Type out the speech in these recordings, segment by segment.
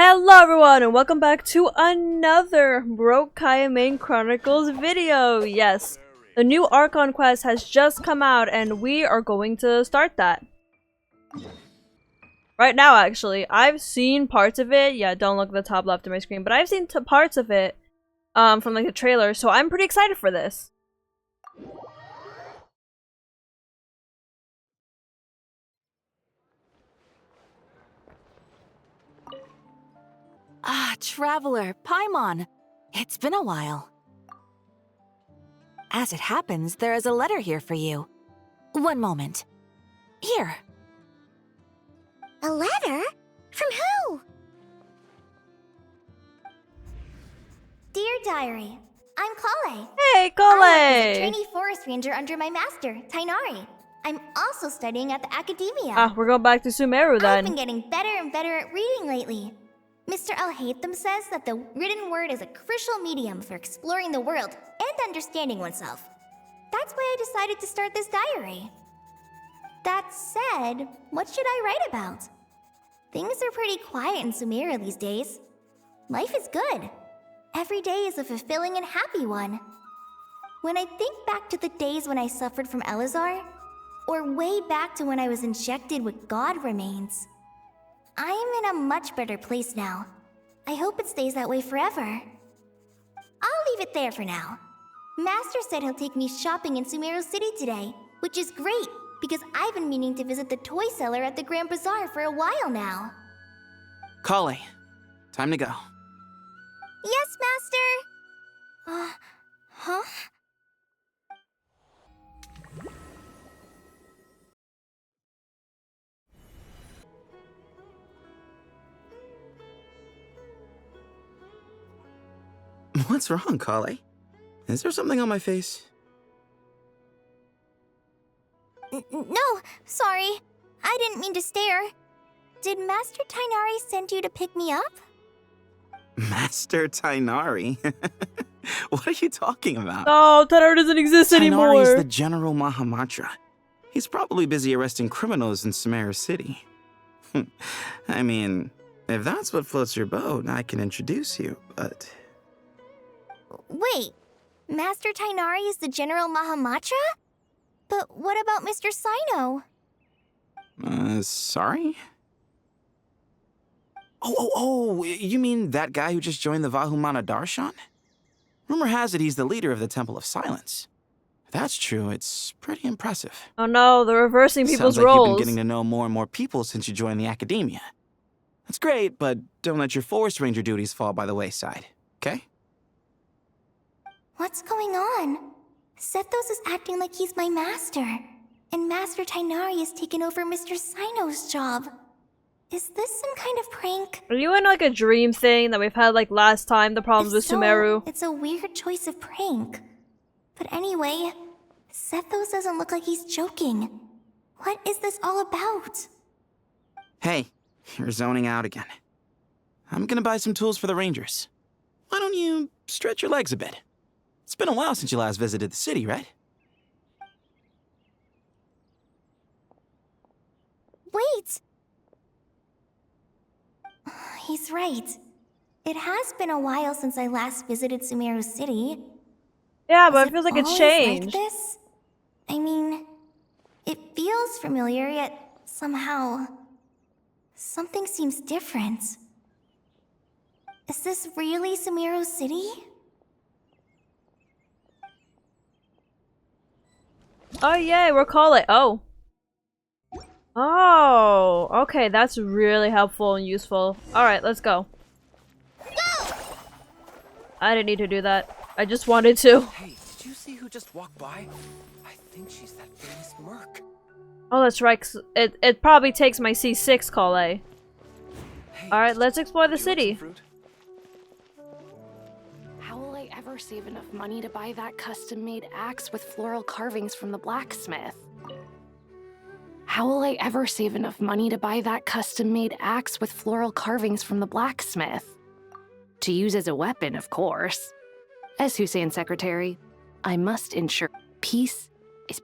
Hello everyone and welcome back to another Kaeya Main Chronicles video! Yes, the new Archon quest has just come out and we are going to start that. Right now actually, I've seen parts of it. Yeah, don't look at the top left of my screen, but I've seen parts of it from like the trailer, so I'm pretty excited for this. Ah, Traveler, Paimon. It's been a while. As it happens, there is a letter here for you. One moment. Here. A letter? From who? Dear Diary, I'm Collei. Hey, I work as Collei! a trainee forest ranger under my master, Tighnari. I'm also studying at the academia. Ah, we're going back to Sumeru then. I've been getting better and better at reading lately. Mr. Al-Haytham says that the written word is a crucial medium for exploring the world and understanding oneself. That's why I decided to start this diary. That said, what should I write about? Things are pretty quiet in Sumeru these days. Life is good. Every day is a fulfilling and happy one. When I think back to the days when I suffered from Elazar, or way back to when I was injected with God remains, I am in a much better place now. I hope it stays that way forever. I'll leave it there for now. Master said he'll take me shopping in Sumeru City today, which is great because I've been meaning to visit the toy seller at the Grand Bazaar for a while now. Collei, time to go. Yes, Master! Huh? What's wrong, Collei? Is there something on my face? No, sorry. I didn't mean to stare. Did Master Tighnari send you to pick me up? Master Tighnari? What are you talking about? Oh, Tighnari doesn't exist anymore! Tighnari is the General Mahamatra. He's probably busy arresting criminals in Sumeru City. I mean, if that's what floats your boat, I can introduce you, but... Wait, Master Tighnari is the General Mahamatra? But what about Mr. Sino? Sorry? Oh, you mean that guy who just joined the Vahumana Darshan? Rumor has it he's the leader of the Temple of Silence. If that's true, it's pretty impressive. Oh no, they're reversing people's Sounds like roles. you've been getting to know more and more people since you joined the academia. That's great, but don't let your forest ranger duties fall by the wayside, okay? What's going on? Sethos is acting like he's my master, and Master Tighnari has taken over Mr. Sino's job. Is this some kind of prank? Are you in like a dream thing that we've had like last time, the problems with If so, Sumeru? It's a weird choice of prank. But anyway, Sethos doesn't look like he's joking. What is this all about? Hey, you're zoning out again. I'm gonna buy some tools for the rangers. Why don't you stretch your legs a bit? It's been a while since you last visited the city, right? Wait! He's right. It has been a while since I last visited Sumeru City. Yeah, but Was it feels like it's always changed. Like this? I mean, it feels familiar, yet somehow something seems different. Is this really Sumeru City? Oh yay, we're Collei. Oh. Oh, okay, that's really helpful and useful. Alright, let's go. Go! I didn't need to do that. I just wanted to. Hey, did you see who just walked by? I think she's that famous merc. Oh, that's right, 'cause it probably takes my C6, Collei. Hey, Alright, let's explore the would you like city. some fruit? How will I ever save enough money to buy that custom-made axe with floral carvings from the blacksmith? How will I ever save enough money to buy that custom-made axe with floral carvings from the blacksmith? To use as a weapon, of course. As Hussein's secretary, I must ensure peace is...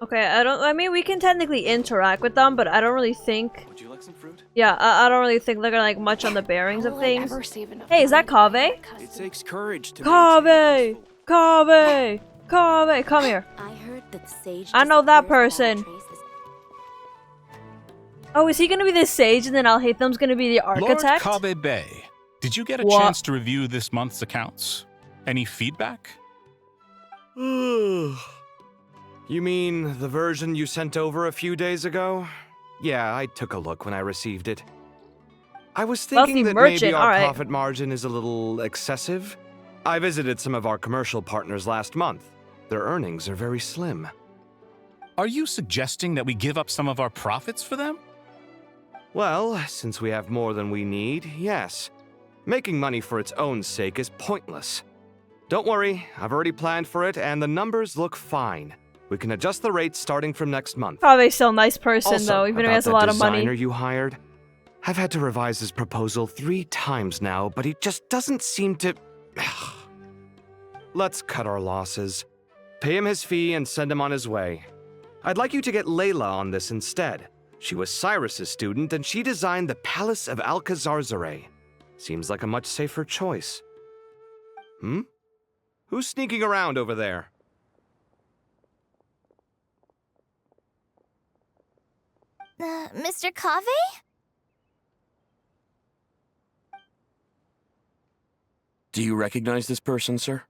Okay, I mean, we can technically interact with them, but I don't really think... Would you like some fruit? Yeah, I don't really think they're gonna like much on the bearings How of will I things. ever save enough Hey, is that money to buy Kaveh? that It custom- takes courage to Kaveh! Kaveh! Kaveh! Come here. I heard that the sage I know that disappears without a person. trace this- Oh, is he gonna be the sage and then Alhaitham's gonna be the architect? Lord Kabe Bay, did you get a What? chance to review this month's accounts? Any feedback? You mean the version you sent over a few days ago? Yeah, I took a look when I received it. I was Wealthy thinking that merchant, maybe our alright. profit margin is a little excessive. I visited some of our commercial partners last month. Their earnings are very slim. Are you suggesting that we give up some of our profits for them? Well, since we have more than we need, yes. Making money for its own sake is pointless. Don't worry, I've already planned for it, and the numbers look fine. We can adjust the rates starting from next month. Probably still a nice person Also, though, even if he about has a that lot of designer money. you hired, I've had to revise his proposal 3 times now, but he just doesn't seem to... Let's cut our losses. Pay him his fee and send him on his way. I'd like you to get Layla on this instead. She was Cyrus's student, and she designed the Palace of Alcazarzare. Seems like a much safer choice. Who's sneaking around over there? Mr. Kaeya? Do you recognize this person, sir?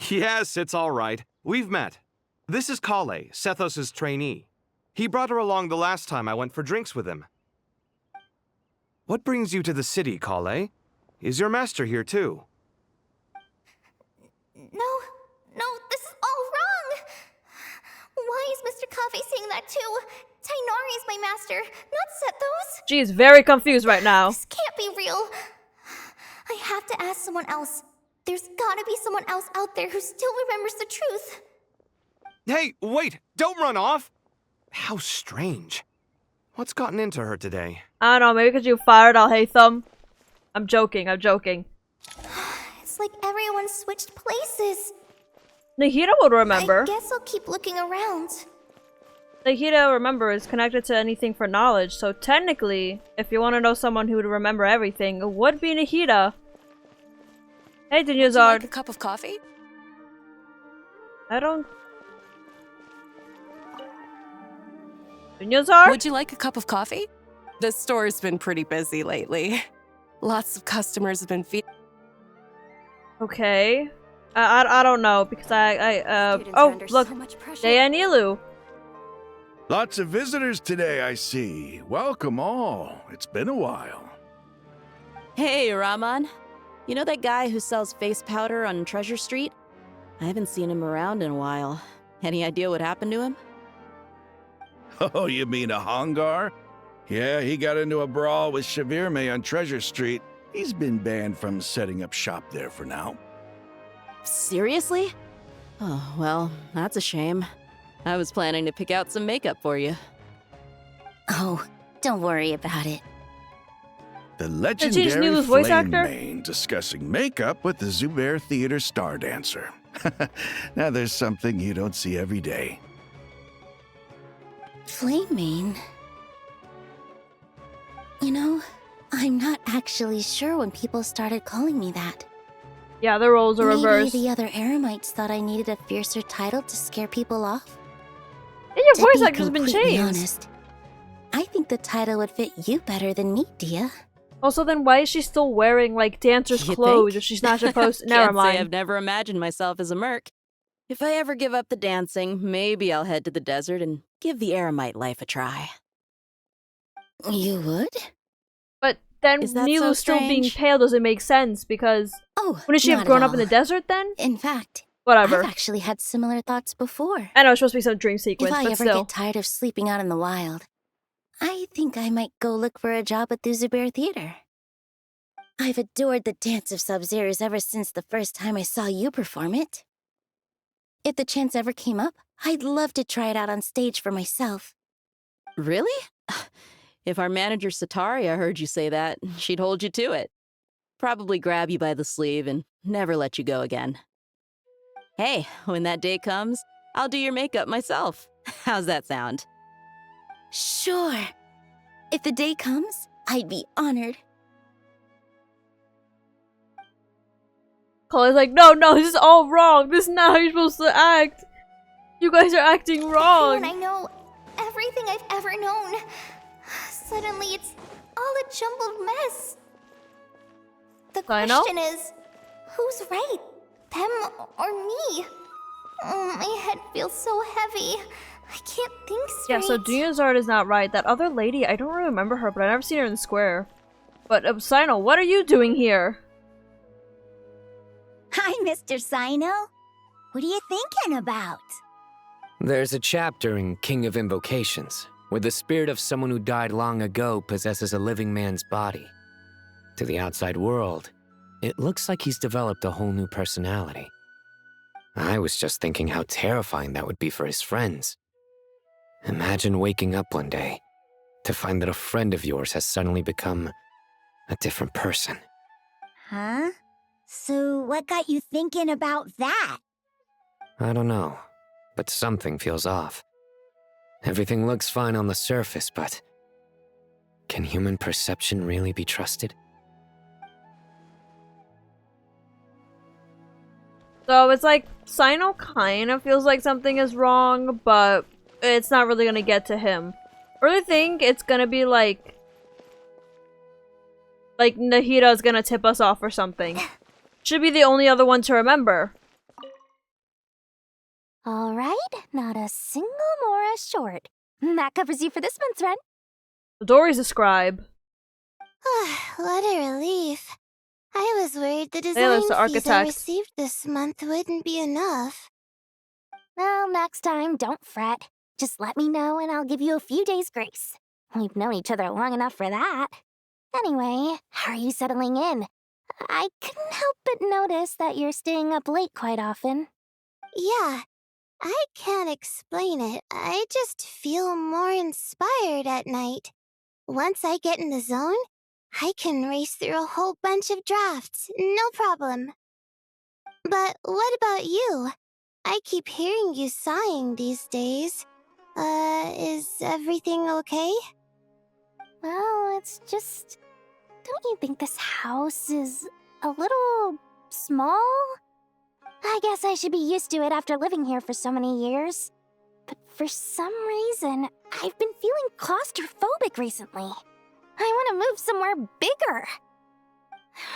Yes, it's all right. We've met. This is Collei, Sethos' trainee. He brought her along the last time I went for drinks with him. What brings you to the city, Collei? Is your master here too? No, this is all wrong! Why is Mr. Kaeya saying that too? Tighnari is my master, not Sethos. She is very confused right now. This can't be real. I have to ask someone else. There's gotta be someone else out there who still remembers the truth. Hey, wait! Don't run off! How strange. What's gotten into her today? I don't know, maybe because you fired Alhaitham. I'm joking. It's like everyone switched places. Nahida would remember. I guess I'll keep looking around. Nahida, remember, is connected to anything for knowledge, so technically, if you want to know someone who would remember everything, it would be Nahida. Hey, Would you like a Dunyazard. cup of coffee? I don't... Dunyazard? Would you like a cup of coffee? The store's been pretty busy lately. Lots of customers have been Okay. I don't know, because Students are oh, under look. so much pressure. Dayanilu. Lots of visitors today, I see. Welcome all. It's been a while. Hey, Rahman. You know that guy who sells face powder on Treasure Street? I haven't seen him around in a while. Any idea what happened to him? Oh, you mean a Hongar? Yeah, he got into a brawl with Shavirme on Treasure Street. He's been banned from setting up shop there for now. Seriously? Oh, well, that's a shame. I was planning to pick out some makeup for you. Oh, don't worry about it. The Did she just knew legendary his voice Flame actor? Mane discussing makeup with the Zubair Theater star dancer. Now there's something you don't see every day. Flame Mane? You know, I'm not actually sure when people started calling me that. Yeah, the roles are Maybe reversed. the other Eremites thought I needed a fiercer title to scare people off. And your To voice be actor's been completely changed. honest, I think the title would fit you better than me, Dia. Also, then why is she still wearing, like, dancer's You clothes think? if she's not supposed to? Never Can't say I've mind. never imagined myself as a merc. If I ever give up the dancing, maybe I'll head to the desert and give the Eremite life a try. You would? But then Is that so Nilu's still being strange? pale doesn't make sense, because Oh, wouldn't she have not grown at up in the all. desert then? In fact, Whatever. I've actually had similar thoughts before. I know it's supposed to be some dream sequence, If I but ever still. get tired of sleeping out in the wild, I think I might go look for a job at the Zubair Theater. I've adored the dance of Sub-Zeros ever since the first time I saw you perform it. If the chance ever came up, I'd love to try it out on stage for myself. Really? If our manager Sataria heard you say that, she'd hold you to it. Probably grab you by the sleeve and never let you go again. Hey, when that day comes, I'll do your makeup myself. How's that sound? Sure. If the day comes, I'd be honored. Collei's like, no, this is all wrong. This is not how you're supposed to act. You guys are acting wrong. And I know everything I've ever known. Suddenly, it's all a jumbled mess. The question is, who's right? Them or me? Oh, my head feels so heavy. I can't think straight. Yeah, so Dunyarzad is not right. That other lady, I don't really remember her, but I've never seen her in the square. But, Sino, what are you doing here? Hi, Mr. Sino. What are you thinking about? There's a chapter in King of Invocations where the spirit of someone who died long ago possesses a living man's body. To the outside world, it looks like he's developed a whole new personality. I was just thinking how terrifying that would be for his friends. Imagine waking up one day to find that a friend of yours has suddenly become a different person. Huh? So what got you thinking about that? I don't know, but something feels off. Everything looks fine on the surface, but can human perception really be trusted? So it's like, Sino kind of feels like something is wrong, but it's not really gonna get to him. I really think it's gonna be like Nahida is gonna tip us off or something. Should be the only other one to remember. Alright, not a single Mora short. That covers you for this month's run. Dory's a scribe. What a relief. I was worried the Taylor's design the fees I architect. received this month wouldn't be enough. Well, next time, don't fret. Just let me know and I'll give you a few days' grace. We've known each other long enough for that. Anyway, how are you settling in? I couldn't help but notice that you're staying up late quite often. Yeah, I can't explain it. I just feel more inspired at night. Once I get in the zone, I can race through a whole bunch of drafts, no problem. But what about you? I keep hearing you sighing these days. Is everything okay? Well, it's just... Don't you think this house is a little small? I guess I should be used to it after living here for so many years. But for some reason, I've been feeling claustrophobic recently. I want to move somewhere bigger.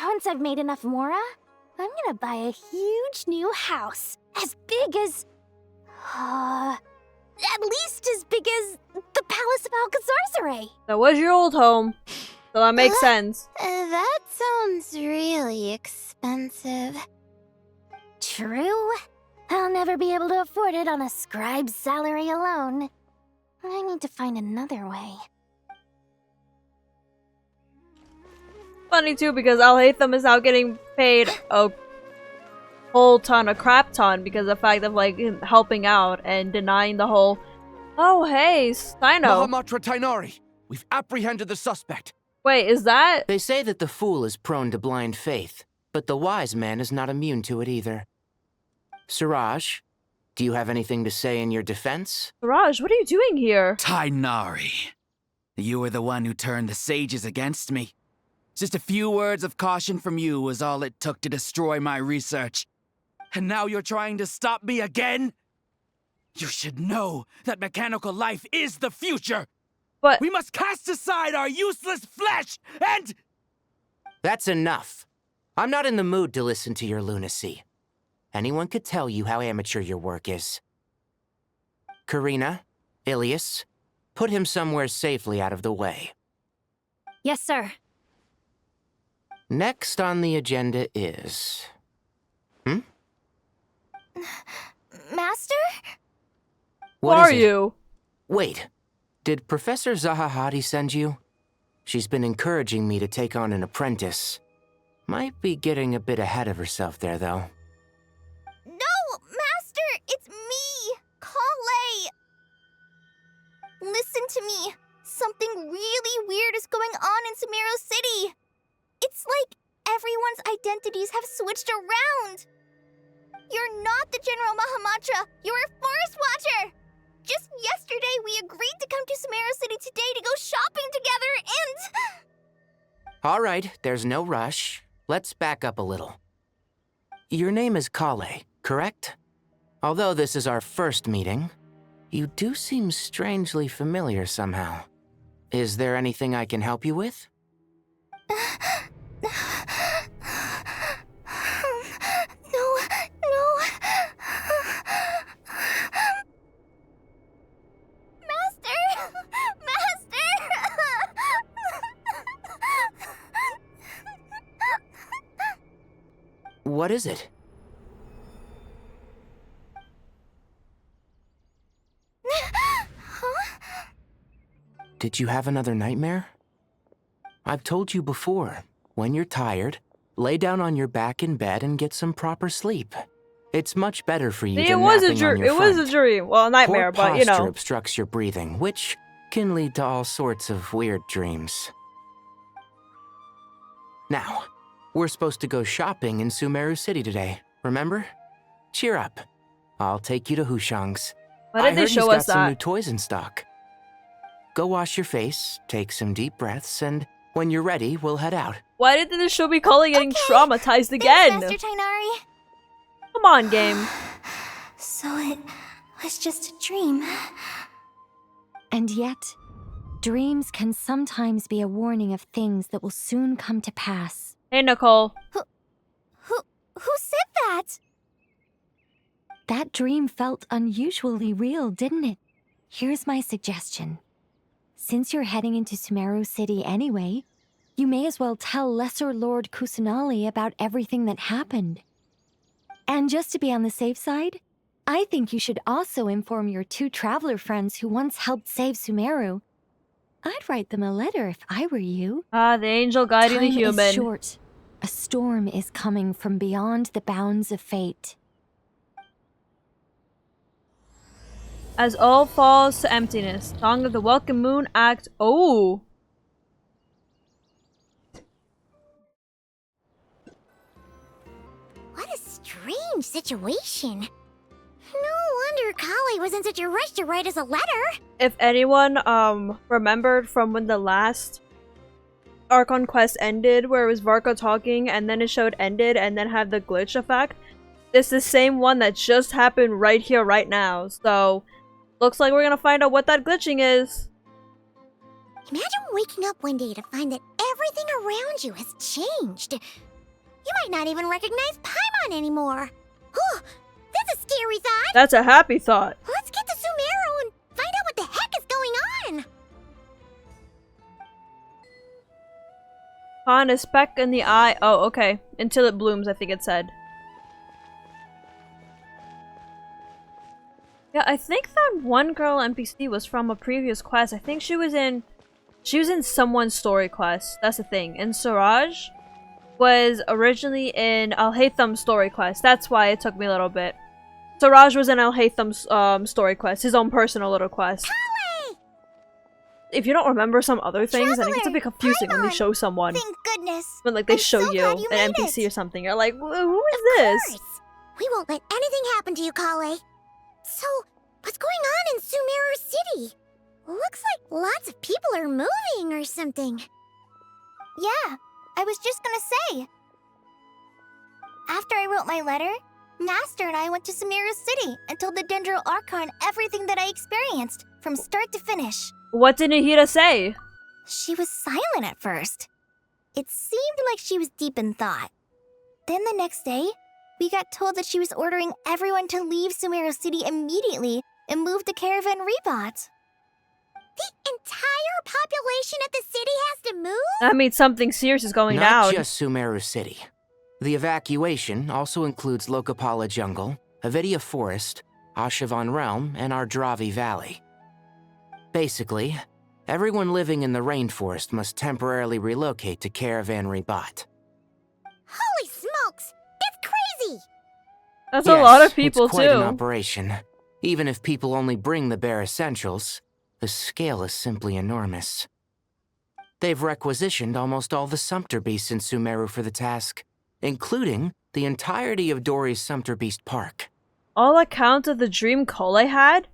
Once I've made enough Mora, I'm gonna buy a huge new house. As big as... at least as big as the Palace of Alcazarzaray. That was your old home, so that makes sense. That sounds really expensive. True. I'll never be able to afford it on a scribe's salary alone. I need to find another way. Funny too, because Alhaitham is now getting paid a whole ton, a crap ton, because of the fact of like him helping out and denying the whole, oh hey, Sino. Tighnari, we've apprehended the suspect. Wait, is that? They say that the fool is prone to blind faith, but the wise man is not immune to it either. Suraj, do you have anything to say in your defense? Suraj, what are you doing here? Tighnari, you were the one who turned the sages against me. Just a few words of caution from you was all it took to destroy my research. And now you're trying to stop me again? You should know that mechanical life is the future! But we must cast aside our useless flesh and... That's enough. I'm not in the mood to listen to your lunacy. Anyone could tell you how amateur your work is. Karina, Ilias, put him somewhere safely out of the way. Yes, sir. Next on the agenda is... Master? Who are you? Wait, did Professor Zahahati send you? She's been encouraging me to take on an apprentice. Might be getting a bit ahead of herself there, though. No, Master! It's me, Collei! Listen to me. Something really weird is going on in Sumeru City. It's like everyone's identities have switched around. You're not the General Mahamatra! You're a forest watcher! Just yesterday, we agreed to come to Sumeru City today to go shopping together and... All right, there's no rush. Let's back up a little. Your name is Collei, correct? Although this is our first meeting, you do seem strangely familiar somehow. Is there anything I can help you with? No. Master! What is it? Did you have another nightmare? I've told you before, when you're tired, lay down on your back in bed and get some proper sleep. It's much better for you than napping on your front. It was a dream. Well, a nightmare, Poor but you know. posture obstructs your breathing, which can lead to all sorts of weird dreams. Now, we're supposed to go shopping in Sumeru City today, remember? Cheer up. I'll take you to Hushang's. Why did they show us got some that? new toys in stock. Go wash your face, take some deep breaths, and when you're ready, we'll head out. Why did this show be Colle getting traumatized again? Master Tighnari. Come on, game. So it was just a dream. And yet, dreams can sometimes be a warning of things that will soon come to pass. Hey, Nicole. Who said that? That dream felt unusually real, didn't it? Here's my suggestion. Since you're heading into Sumeru City anyway, you may as well tell Lesser Lord Kusanali about everything that happened. And just to be on the safe side, I think you should also inform your 2 traveler friends who once helped save Sumeru. I'd write them a letter if I were you. Ah, the angel guiding the human. Time is short. A storm is coming from beyond the bounds of fate. As all falls to emptiness, Song of the Welcome Moon Act. Oh! What a strange situation. No wonder Collei was in such a rush to write us a letter. If anyone remembered from when the last Archon quest ended, where it was Varka talking and then it showed ended and then had the glitch effect, it's the same one that just happened right here, right now. So, looks like we're gonna find out what that glitching is. Imagine waking up one day to find that everything around you has changed. You might not even recognize Paimon anymore. Oh, that's a scary thought. That's a happy thought. Let's get to Sumeru and find out what the heck is going on. Find a speck in the eye. Oh, okay. Until it blooms, I think it said. Yeah, I think that one girl NPC was from a previous quest. I think she was in someone's story quest. That's the thing. And Suraj was originally in Alhaitham's story quest. That's why it took me a little bit. Suraj was in Alhaitham's story quest, his own personal little quest. Collei! If you don't remember some other things, then it gets a bit confusing when they show someone. Thank goodness. When like they I'm show so you glad you an made NPC it. or something, you're like, who is this? Course. We won't let anything happen to you, Collei. So, what's going on in Sumeru City? Looks like lots of people are moving or something. Yeah, I was just gonna say. After I wrote my letter, Master and I went to Sumeru City and told the Dendro Archon everything that I experienced, from start to finish. What did Nahida say? She was silent at first. It seemed like she was deep in thought. Then the next day, we got told that she was ordering everyone to leave Sumeru City immediately and move to Caravan Ribat. The entire population of the city has to move? That means something serious is going down. Not just Sumeru City. The evacuation also includes Lokapala Jungle, Avidia Forest, Ashavan Realm, and Ardravi Valley. Basically, everyone living in the rainforest must temporarily relocate to Caravan Ribat. Holy smokes! That's crazy! That's a lot of Yes, people it's quite an too. operation. Even if people only bring the bare essentials, the scale is simply enormous. They've requisitioned almost all the sumpter beasts in Sumeru for the task. including the entirety of Dory's Sumter Beast Park. All accounts of the dream Collei had?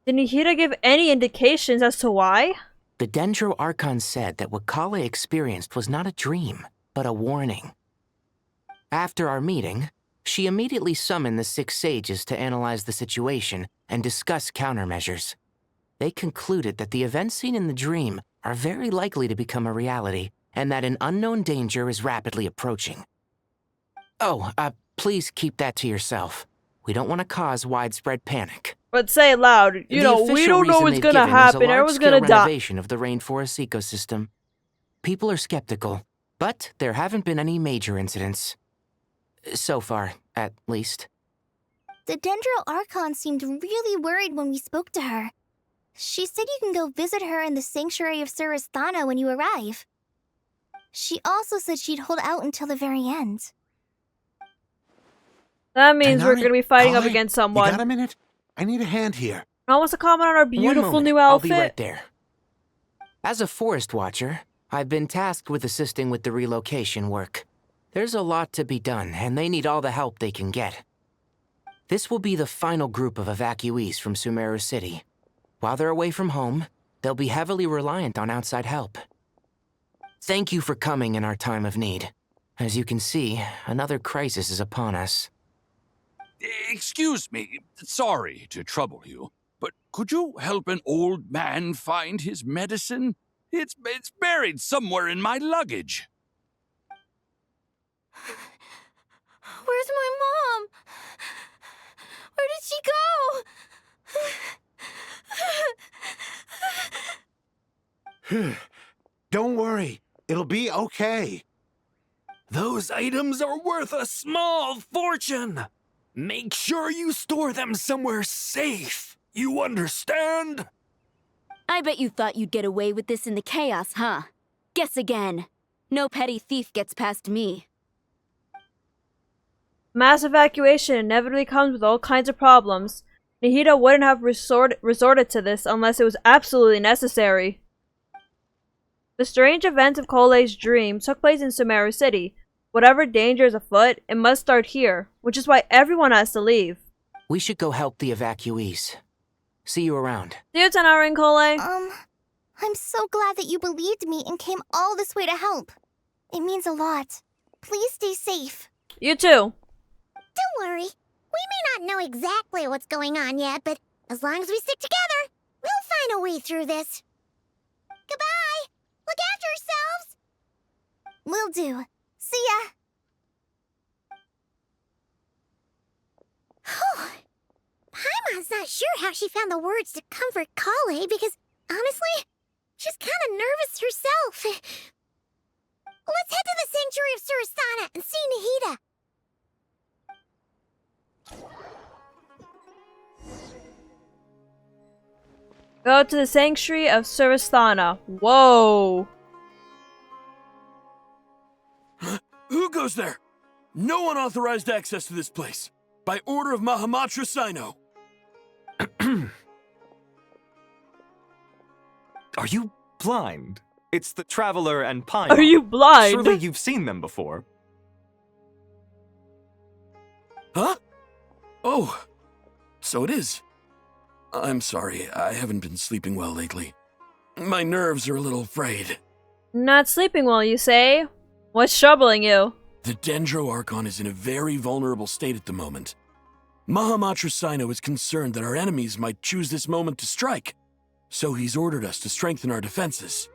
Did Nahida give any indications as to why? The Dendro Archon said that what Collei experienced was not a dream, but a warning. After our meeting, she immediately summoned the 6 sages to analyze the situation and discuss countermeasures. They concluded that the events seen in the dream are very likely to become a reality, and that an unknown danger is rapidly approaching. Oh, please keep that to yourself. We don't want to cause widespread panic. But say it loud. You know, we don't know what's gonna happen. Everyone's gonna die. Renovation of the rainforest ecosystem. People are skeptical, but there haven't been any major incidents. So far, at least. The Dendro Archon seemed really worried when we spoke to her. She said you can go visit her in the Sanctuary of Surasthana when you arrive. She also said she'd hold out until the very end. That means we're Tighnari, gonna be fighting up Collei, against someone. You got a minute? I need a hand here. No one wants to comment on our beautiful new outfit? I'll be right there. As a forest watcher, I've been tasked with assisting with the relocation work. There's a lot to be done, and they need all the help they can get. This will be the final group of evacuees from Sumeru City. While they're away from home, they'll be heavily reliant on outside help. Thank you for coming in our time of need. As you can see, another crisis is upon us. Excuse me, sorry to trouble you, but could you help an old man find his medicine? It's buried somewhere in my luggage. Where's my mom? Where did she go? Don't worry. It'll be okay. Those items are worth a small fortune. Make sure you store them somewhere safe. You understand? I bet you thought you'd get away with this in the chaos, huh? Guess again. No petty thief gets past me. Mass evacuation inevitably comes with all kinds of problems. Nahida wouldn't have resorted to this unless it was absolutely necessary. The strange events of Collei's dream took place in Sumeru City. Whatever danger is afoot, it must start here, which is why everyone has to leave. We should go help the evacuees. See you around. See you, Tighnari and Collei. I'm so glad that you believed me and came all this way to help. It means a lot. Please stay safe. You too. Don't worry. We may not know exactly what's going on yet, but as long as we stick together, we'll find a way through this. Goodbye! Look after yourselves! Will do. See ya! Whew. Paimon's not sure how she found the words to comfort Collei because, honestly, she's kind of nervous herself. Let's head to the Sanctuary of Surasthana and see Nahida. Go to the Sanctuary of Surasthana. Whoa. Who goes there? No unauthorized access to this place. By order of Mahamatra Sino. Are you blind? It's the Traveler and Paimon. Are you blind? Surely you've seen them before. Huh? Oh, so it is. I'm sorry, I haven't been sleeping well lately. My nerves are a little frayed. Not sleeping well, you say? What's troubling you? The Dendro Archon is in a very vulnerable state at the moment. Mahamatra Sino is concerned that our enemies might choose this moment to strike, so he's ordered us to strengthen our defenses.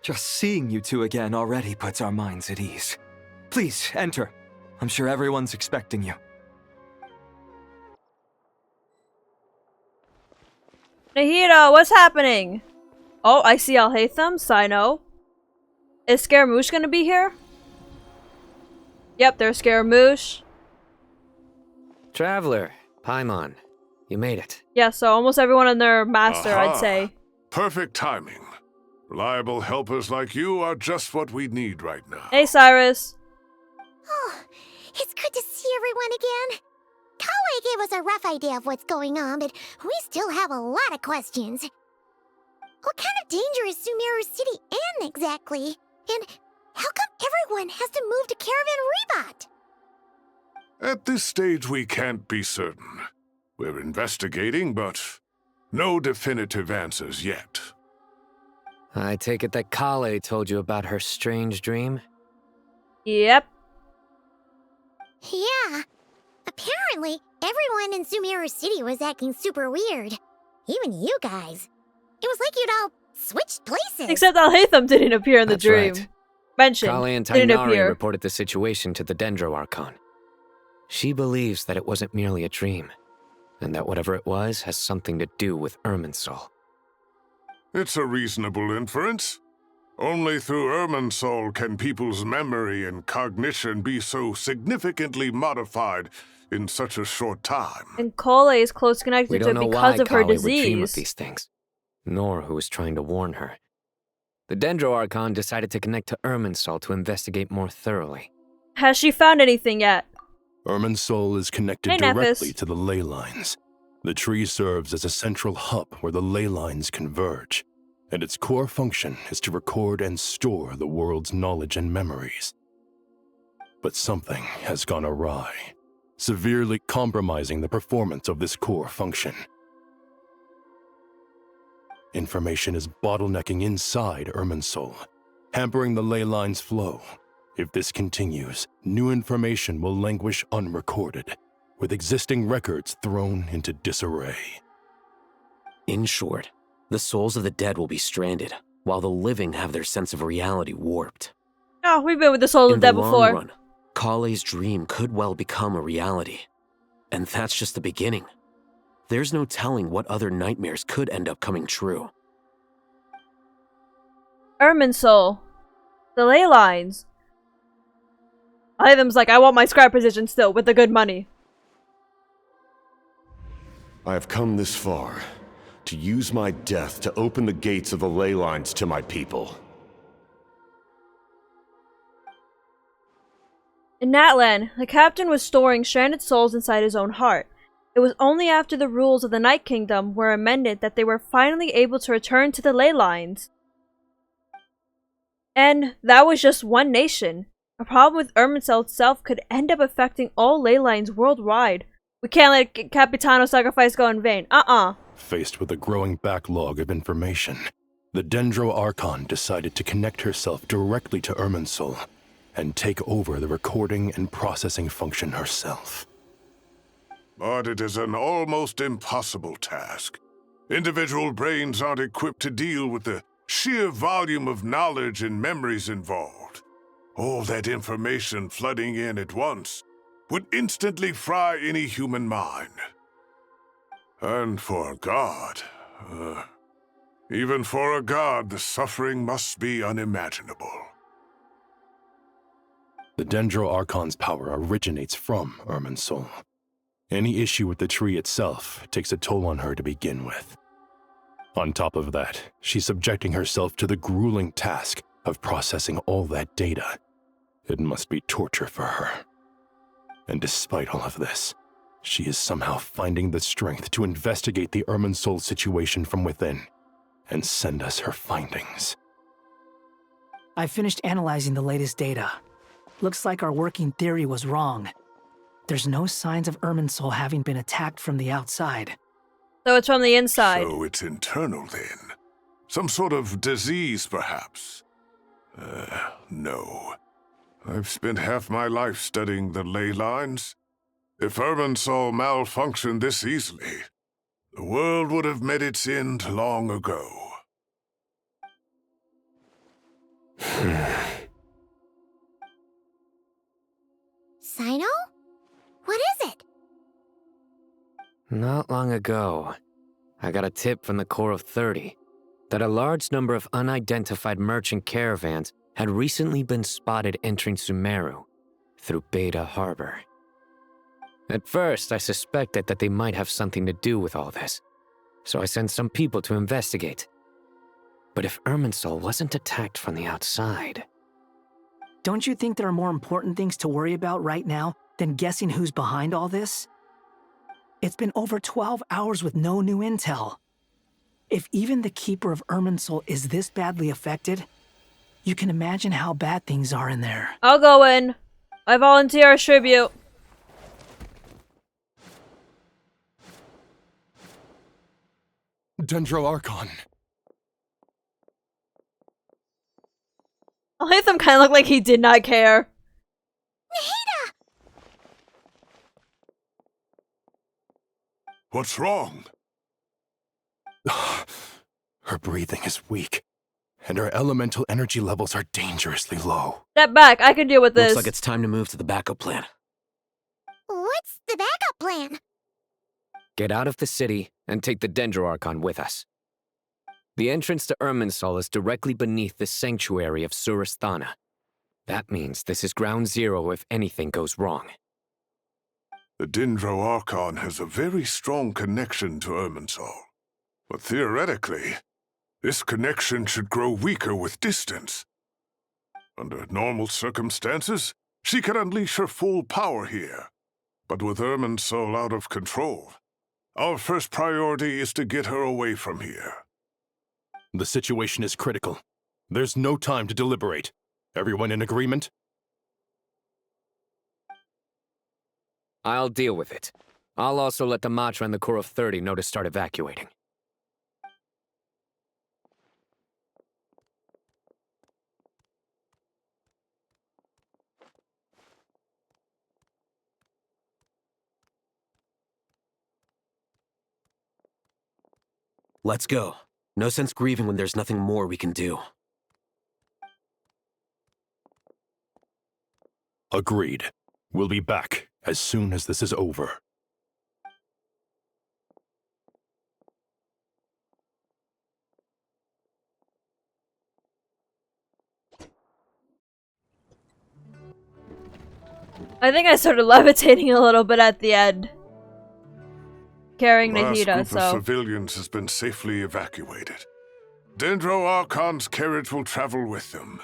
Just seeing you two again already puts our minds at ease. Please, enter. I'm sure everyone's expecting you. Nahida, what's happening? Oh, I see Alhaitham, Sino. Is Scaramouche gonna be here? Yep, there's Scaramouche. Traveler, Paimon, you made it. Yeah, so almost everyone and their master, I'd say. Perfect timing. Reliable helpers like you are just what we need right now. Hey, Cyrus. Oh, it's good to see everyone again. Collei gave us a rough idea of what's going on, but we still have a lot of questions. What kind of danger is Sumeru City in exactly? And How come everyone has to move to Caravan Ribat? At this stage, we can't be certain. We're investigating, but no definitive answers yet. I take it that Collei told you about her strange dream? Yep. Yeah. Apparently, everyone in Sumeru City was acting super weird. Even you guys. It was like you'd all switched places. Except Alhaitham didn't appear in the That's dream. right. Mentioned. Colle and Didn't Tighnari appear. reported the situation to the Dendro Archon. She believes that it wasn't merely a dream, and that whatever it was has something to do with Iriminsul. It's a reasonable inference. Only through Iriminsul can people's memory and cognition be so significantly modified in such a short time. And Collei is close We connected to don't it know because why of her Collei would dream of disease. these things, nor who was trying to warn her. The Dendro Archon decided to connect to Iriminsul to investigate more thoroughly. Has she found anything yet? Iriminsul is connected Hey, directly Nephis. to the ley lines. The tree serves as a central hub where the ley lines converge, and its core function is to record and store the world's knowledge and memories. But something has gone awry, severely compromising the performance of this core function. Information is bottlenecking inside Iriminsul, hampering the ley line's flow. If this continues, new information will languish unrecorded, with existing records thrown into disarray. In short, the souls of the dead will be stranded, while the living have their sense of reality warped. Oh, we've been with the Soul of In Dead the long before. run, Collei's dream could well become a reality. And that's just the beginning. There's no telling what other nightmares could end up coming true. Iriminsul. The ley lines. Alhaitham's like, I want my scribe position still, with the good money. I have come this far, to use my death to open the gates of the ley lines to my people. In Natlan, the captain was storing stranded souls inside his own heart. It was only after the rules of the Night Kingdom were amended that they were finally able to return to the ley lines. And that was just one nation. A problem with Iriminsul itself could end up affecting all ley lines worldwide. We can't let Capitano's sacrifice go in vain. Faced with a growing backlog of information, the Dendro Archon decided to connect herself directly to Iriminsul and take over the recording and processing function herself. But it is an almost impossible task. Individual brains aren't equipped to deal with the sheer volume of knowledge and memories involved. All that information flooding in at once would instantly fry any human mind. And for a god, even for a god, the suffering must be unimaginable. The Dendro Archon's power originates from Iriminsul. Any issue with the tree itself takes a toll on her to begin with. On top of that, she's subjecting herself to the grueling task of processing all that data. It must be torture for her. And despite all of this, she is somehow finding the strength to investigate the Iriminsul situation from within and send us her findings. I finished analyzing the latest data. Looks like our working theory was wrong. There's no signs of Iriminsul having been attacked from the outside. So it's from the inside. So it's internal then. Some sort of disease, perhaps. No. I've spent half my life studying the ley lines. If Iriminsul malfunctioned this easily, the world would have met its end long ago. Sino? What is it? Not long ago, I got a tip from the Corps of 30 that a large number of unidentified merchant caravans had recently been spotted entering Sumeru through Beta Harbor. At first, I suspected that they might have something to do with all this, so I sent some people to investigate. But if Iriminsul wasn't attacked from the outside... Don't you think there are more important things to worry about right now than guessing who's behind all this? It's been over 12 hours with no new intel. If even the Keeper of Iriminsul is this badly affected, You can imagine how bad things are in there. I'll go in. I volunteer as tribute. Dendro Archon. Alhaitham kind of looked like he did not care. Nahida! What's wrong? Her breathing is weak, and her elemental energy levels are dangerously low. Step back, I can deal with this. Looks like it's time to move to the backup plan. What's the backup plan? Get out of the city and take the Dendro Archon with us. The entrance to Iriminsul is directly beneath the Sanctuary of Surasthana. That means this is ground zero if anything goes wrong. The Dendro Archon has a very strong connection to Iriminsul. But theoretically, this connection should grow weaker with distance. Under normal circumstances, she can unleash her full power here. But with Iriminsul out of control, our first priority is to get her away from here. The situation is critical. There's no time to deliberate. Everyone in agreement? I'll deal with it. I'll also let the Matra and the Core of 30 know to start evacuating. Let's go. No sense grieving when there's nothing more we can do. Agreed. We'll be back as soon as this is over. I think I started levitating a little bit at the end. Carrying Last Nahida, group so... of civilians has been safely evacuated. Dendro Archon's carriage will travel with them.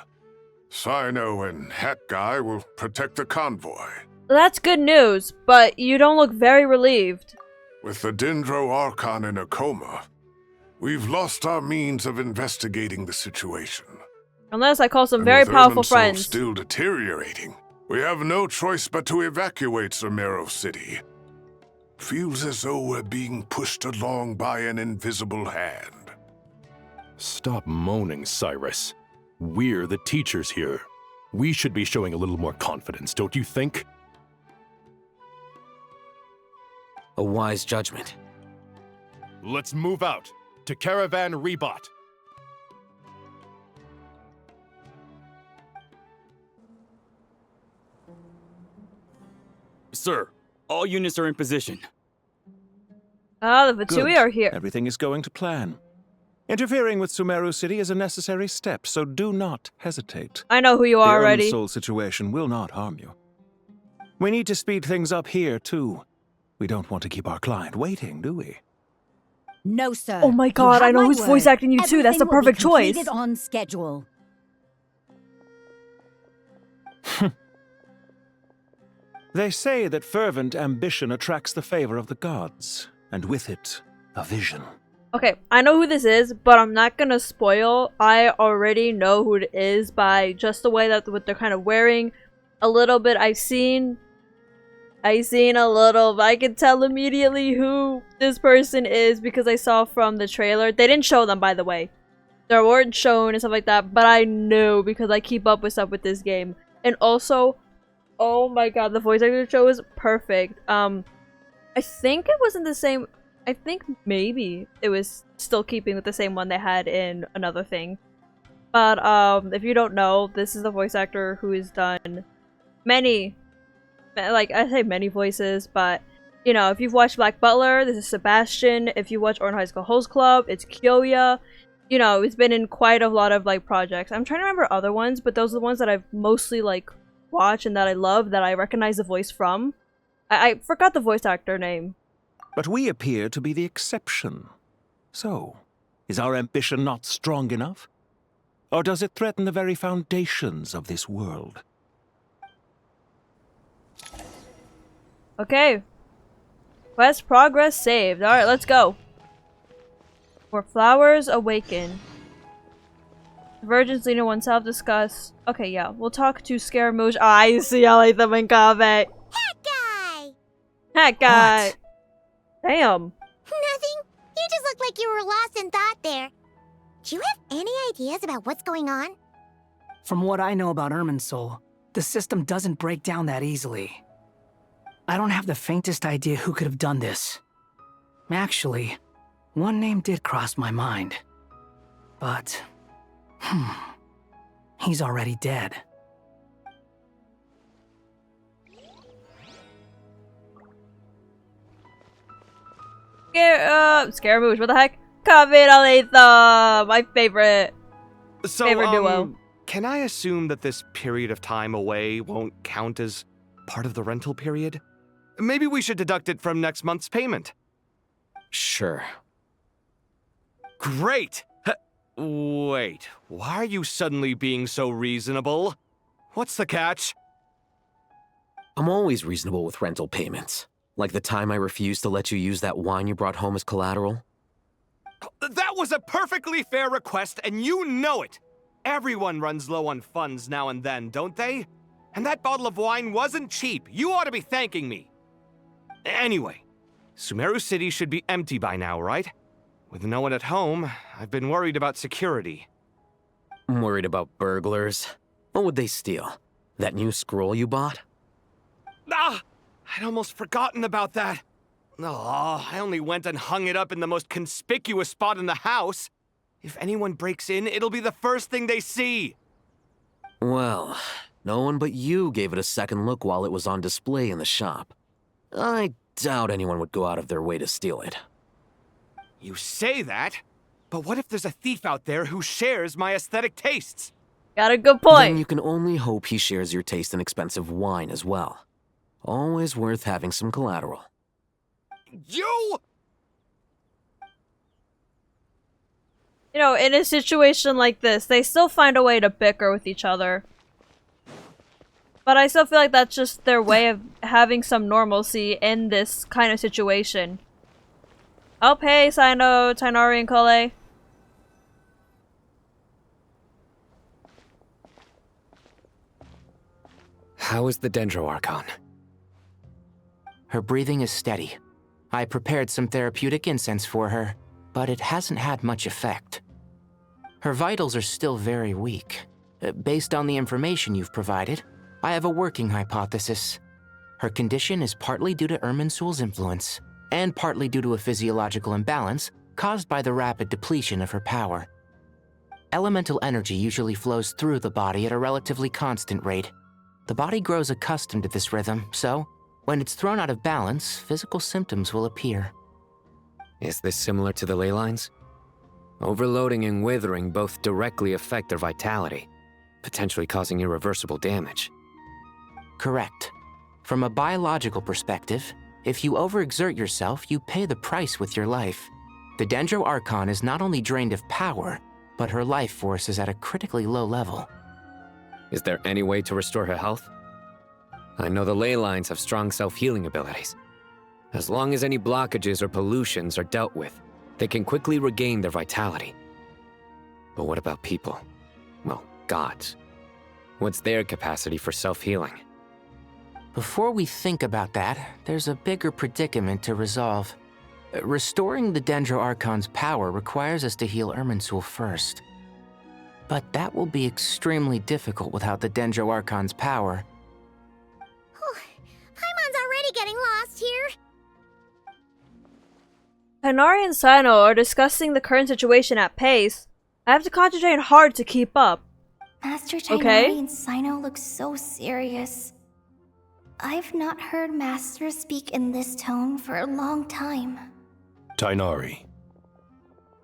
Sino and Hat Guy will protect the convoy. That's good news, but you don't look very relieved. With the Dendro Archon in a coma, we've lost our means of investigating the situation. Unless I call some And very with powerful Iriminsul friends. still deteriorating, we have no choice but to evacuate Sumeru City. Feels as though we're being pushed along by an invisible hand. Stop moaning, Cyrus. We're the teachers here. We should be showing a little more confidence, don't you think? A wise judgment. Let's move out to Caravan Ribat. Sir, all units are in position. Ah, the Vatsui are here. Everything is going to plan. Interfering with Sumeru City is a necessary step, so do not hesitate. I know who you are already. The Iriminsul situation will not harm you. We need to speed things up here, too. We don't want to keep our client waiting, do we? No, sir. Oh my god, I know who's voice acting you too. That's the perfect choice. Everything will be completed on schedule. They say that fervent ambition attracts the favor of the gods, and with it, a vision. Okay, I know who this is, but I'm not gonna spoil. I already know who it is by just the way that what they're kind of wearing. A little bit, I've seen a little, I can tell immediately who this person is because I saw from the trailer. They didn't show them, by the way. They weren't shown and stuff like that, but I knew because I keep up with stuff with this game. And also, oh my god, the voice actor show is perfect. I think it wasn't the same. I think maybe it was still keeping with the same one they had in another thing. But if you don't know, this is the voice actor who has done many, like I say many voices, but you know, if you've watched Black Butler, this is Sebastian. If you watch Orange High School Host Club, it's Kaeya. You know, it's been in quite a lot of like projects. I'm trying to remember other ones, but those are the ones that I've mostly like watched and that I love, that I recognize the voice from. I forgot the voice actor name. But we appear to be the exception. So, is our ambition not strong enough? Or does it threaten the very foundations of this world? Okay. Quest progress saved. Alright, let's go. Where flowers awaken. Virgins leading oneself discuss. Okay, yeah. We'll talk to Scaramouche. Oh, I see how like them in combat. Hat guy! What? Damn. Nothing. You just look like you were lost in thought there. Do you have any ideas about what's going on? From what I know about Iriminsul, the system doesn't break down that easily. I don't have the faintest idea who could have done this. Actually, one name did cross my mind. But, he's already dead. Scaramouche, what the heck? Kaeya, my favorite. So, favorite duo. Can I assume that this period of time away won't count as part of the rental period? Maybe we should deduct it from next month's payment. Sure. Great! Wait, why are you suddenly being so reasonable? What's the catch? I'm always reasonable with rental payments. Like the time I refused to let you use that wine you brought home as collateral. That was a perfectly fair request, and you know it! Everyone runs low on funds now and then, don't they? And that bottle of wine wasn't cheap. You ought to be thanking me. Anyway, Sumeru City should be empty by now, right? With no one at home, I've been worried about security. I'm worried about burglars. What would they steal? That new scroll you bought? Ah! I'd almost forgotten about that. Oh, I only went and hung it up in the most conspicuous spot in the house. If anyone breaks in, it'll be the first thing they see. Well, no one but you gave it a second look while it was on display in the shop. I doubt anyone would go out of their way to steal it. You say that, but what if there's a thief out there who shares my aesthetic tastes? Got a good point. Then you can only hope he shares your taste in expensive wine as well. Always worth having some collateral. You! You know, in a situation like this, they still find a way to bicker with each other. But I still feel like that's just their way of having some normalcy in this kind of situation. Oh, hey, Sino, Tighnari, and Collei. How is the Dendro Archon? Her breathing is steady. I prepared some therapeutic incense for her, but it hasn't had much effect. Her vitals are still very weak. Based on the information you've provided, I have a working hypothesis. Her condition is partly due to Iriminsul's influence, and partly due to a physiological imbalance caused by the rapid depletion of her power. Elemental energy usually flows through the body at a relatively constant rate. The body grows accustomed to this rhythm, so when it's thrown out of balance, physical symptoms will appear. Is this similar to the ley lines? Overloading and withering both directly affect their vitality, potentially causing irreversible damage. Correct. From a biological perspective, if you overexert yourself, you pay the price with your life. The Dendro Archon is not only drained of power, but her life force is at a critically low level. Is there any way to restore her health? I know the ley lines have strong self-healing abilities. As long as any blockages or pollutions are dealt with, they can quickly regain their vitality. But what about people? Well, gods. What's their capacity for self-healing? Before we think about that, there's a bigger predicament to resolve. Restoring the Dendro Archon's power requires us to heal Iriminsul first. But that will be extremely difficult without the Dendro Archon's power. Paimon's already getting lost here. Tighnari and Sino are discussing the current situation at pace. I have to concentrate hard to keep up. Master Tighnari Okay. and Sino look so serious. I've not heard Master speak in this tone for a long time. Tighnari.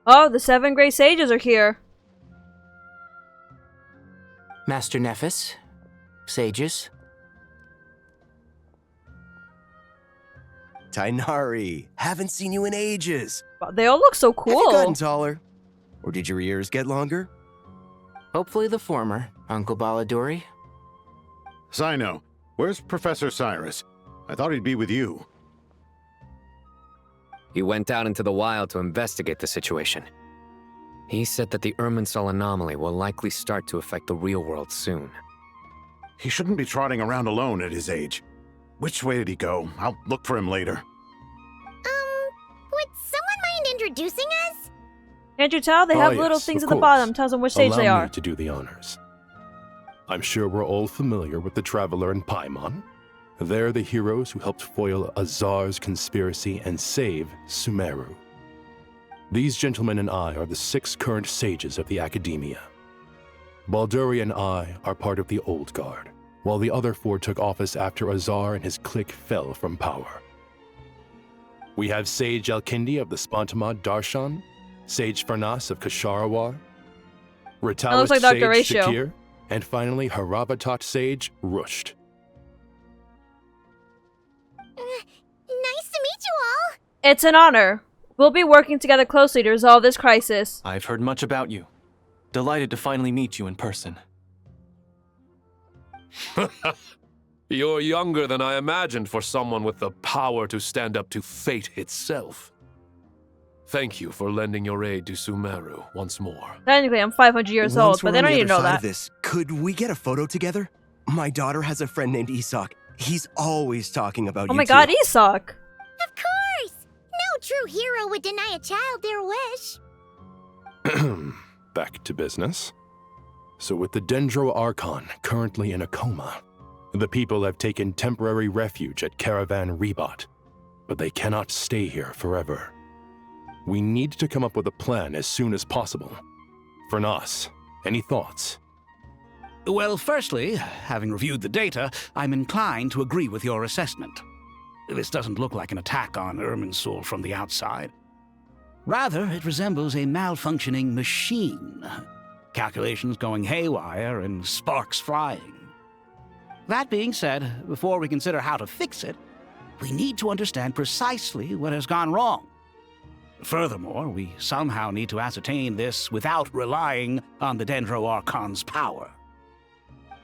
Oh, the 7 Great Sages are here. Master Nephis, sages. Tighnari, haven't seen you in ages. They all look so Have you cool. gotten taller? Or did your ears get longer? Hopefully the former, Uncle Baladuri. Sino, where's Professor Cyrus? I thought he'd be with you. He went out into the wild to investigate the situation. He said that the Iriminsul anomaly will likely start to affect the real world soon. He shouldn't be trotting around alone at his age. Which way did he go? I'll look for him later. Would someone mind introducing us? Can't you tell? They have yes, little things of at the course. bottom. Tells them which stage they Allow are. me to do the honors. I'm sure we're all familiar with the Traveler and Paimon. They're the heroes who helped foil Azar's conspiracy and save Sumeru. These gentlemen and I are the 6 current sages of the Academia. Balduri and I are part of the Old Guard, while the other 4 took office after Azar and his clique fell from power. We have Sage Alkindi of the Spantamad Darshan, Sage Farnas of Kasharawar, Ritalis looks like Sage Dr. Ratio. Shakir, and finally Haravatat Sage Rusht. Nice to meet you all. It's an honor. We'll be working together closely to resolve this crisis. I've heard much about you. Delighted to finally meet you in person. You're younger than I imagined for someone with the power to stand up to fate itself. Thank you for lending your aid to Sumeru once more. Technically, I'm 500 years old, but they don't need to know that. Could we get a photo together? My daughter has a friend named Isak. He's always talking about you. Oh my god, Isak! Of course! No true hero would deny a child their wish. Back to business. So with the Dendro Archon currently in a coma, the people have taken temporary refuge at Caravan Ribat, but they cannot stay here forever. We need to come up with a plan as soon as possible. Farnas, any thoughts? Well, firstly, having reviewed the data, I'm inclined to agree with your assessment. This doesn't look like an attack on Iriminsul from the outside. Rather, it resembles a malfunctioning machine. Calculations going haywire and sparks flying. That being said, before we consider how to fix it, we need to understand precisely what has gone wrong. Furthermore, we somehow need to ascertain this without relying on the Dendro Archon's power.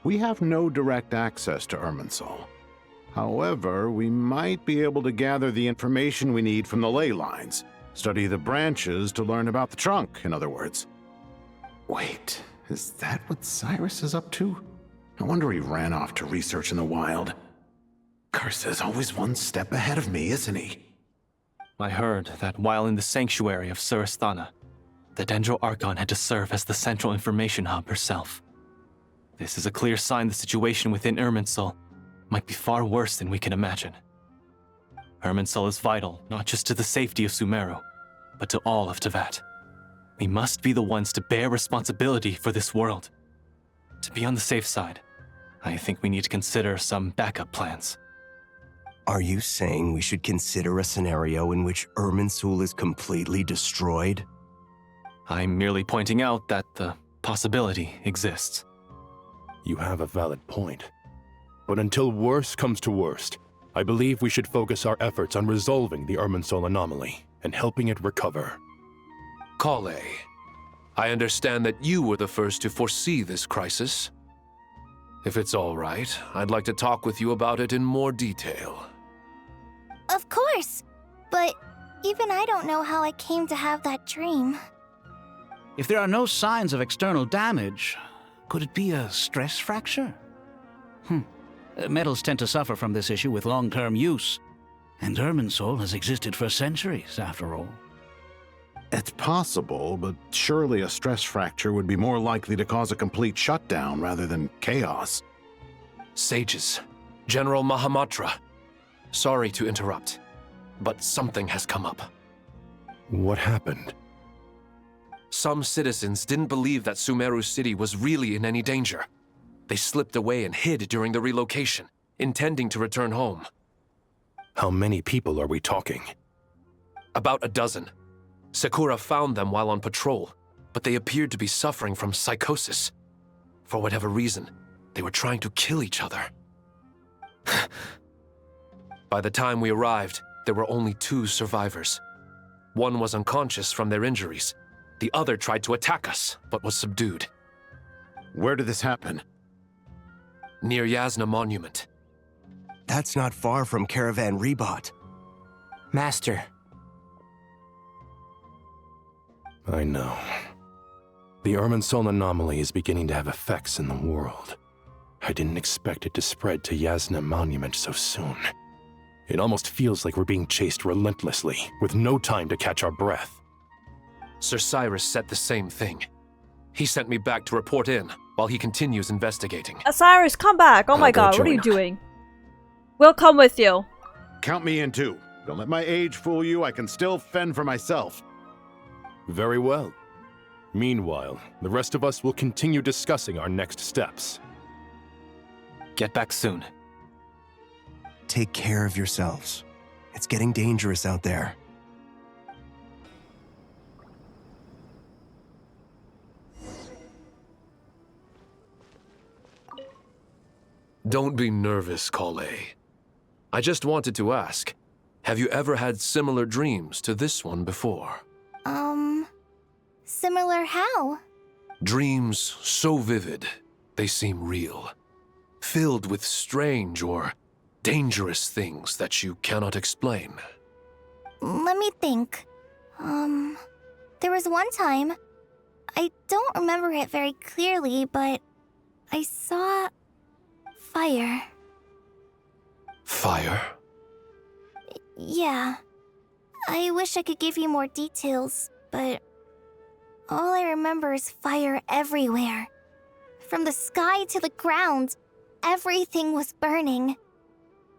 We have no direct access to Iriminsul. However, we might be able to gather the information we need from the ley lines. Study the branches to learn about the trunk, in other words. Wait, is that what Cyrus is up to? No wonder he ran off to research in the wild. Curse is always one step ahead of me, isn't he? I heard that while in the Sanctuary of Surasthana, the Dendro Archon had to serve as the central information hub herself. This is a clear sign the situation within Iriminsul might be far worse than we can imagine. Iriminsul is vital not just to the safety of Sumeru, but to all of Teyvat. We must be the ones to bear responsibility for this world. To be on the safe side, I think we need to consider some backup plans. Are you saying we should consider a scenario in which Iriminsul is completely destroyed? I'm merely pointing out that the possibility exists. You have a valid point. But until worse comes to worst, I believe we should focus our efforts on resolving the Iriminsul anomaly and helping it recover. Collei, I understand that you were the first to foresee this crisis. If it's all right, I'd like to talk with you about it in more detail. Of course, but even I don't know how I came to have that dream. If there are no signs of external damage, could it be a stress fracture? Metals tend to suffer from this issue with long-term use, and Iriminsul has existed for centuries, after all. It's possible, but surely a stress fracture would be more likely to cause a complete shutdown rather than chaos. Sages, General Mahamatra, sorry to interrupt, but something has come up. What happened? Some citizens didn't believe that Sumeru City was really in any danger. They slipped away and hid during the relocation, intending to return home. How many people are we talking? About a dozen. Sakura found them while on patrol, but they appeared to be suffering from psychosis. For whatever reason, they were trying to kill each other. By the time we arrived, there were only 2 survivors. One was unconscious from their injuries. The other tried to attack us, but was subdued. Where did this happen? Near Yasna Monument. That's not far from Caravan Ribat. Master. I know. The Iriminsul anomaly is beginning to have effects in the world. I didn't expect it to spread to Yasna Monument so soon. It almost feels like we're being chased relentlessly, with no time to catch our breath. Sir Cyrus said the same thing. He sent me back to report in, while he continues investigating. Cyrus, come back! Oh my god, what are you doing? We'll come with you. Count me in too. Don't let my age fool you, I can still fend for myself. Very well. Meanwhile, the rest of us will continue discussing our next steps. Get back soon. Take care of yourselves. It's getting dangerous out there. Don't be nervous, Collei. I just wanted to ask, have you ever had similar dreams to this one before? Similar how? Dreams so vivid, they seem real. Filled with strange or dangerous things that you cannot explain. Let me think. There was one time, I don't remember it very clearly, but I saw fire. Fire? Yeah. I wish I could give you more details, but all I remember is fire everywhere. From the sky to the ground, everything was burning.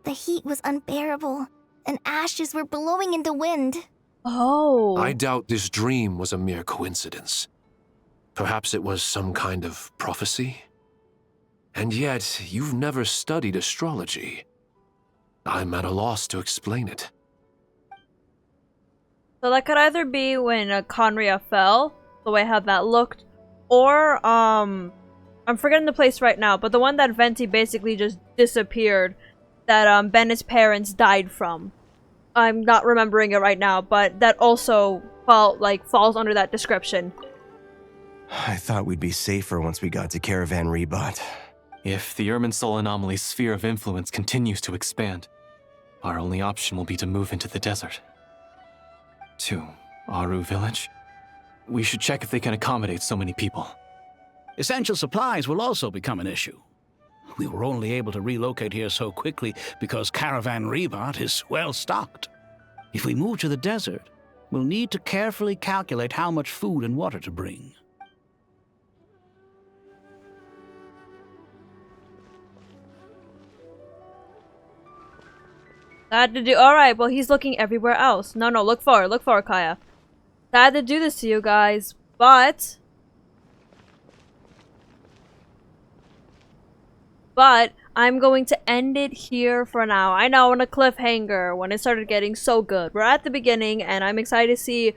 The heat was unbearable, and ashes were blowing in the wind. Oh. I doubt this dream was a mere coincidence. Perhaps it was some kind of prophecy? And yet, you've never studied astrology. I'm at a loss to explain it. So that could either be when Conria fell, the way how that looked, or, I'm forgetting the place right now, but the one that Venti basically just disappeared, that, Bennett's parents died from. I'm not remembering it right now, but that also falls under that description. I thought we'd be safer once we got to Caravan Ribat. If the Iriminsul anomaly's sphere of influence continues to expand, our only option will be to move into the desert. To Aru village? We should check if they can accommodate so many people. Essential supplies will also become an issue. We were only able to relocate here so quickly because Caravan Ribat is well stocked. If we move to the desert, we'll need to carefully calculate how much food and water to bring. Alright, well he's looking everywhere else. No, look forward, Kaeya. Sad to do this to you guys, but I'm going to end it here for now. I know, on a cliffhanger when it started getting so good. We're at the beginning and I'm excited to see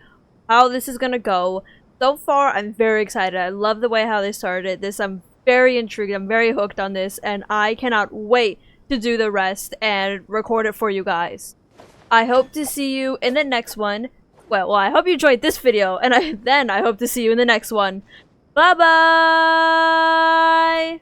how this is gonna go. So far, I'm very excited. I love the way how they started this. I'm very intrigued. I'm very hooked on this and I cannot wait to do the rest and record it for you guys. I hope to see you in the next one. Well, I hope you enjoyed this video and I hope to see you in the next one. Bye bye!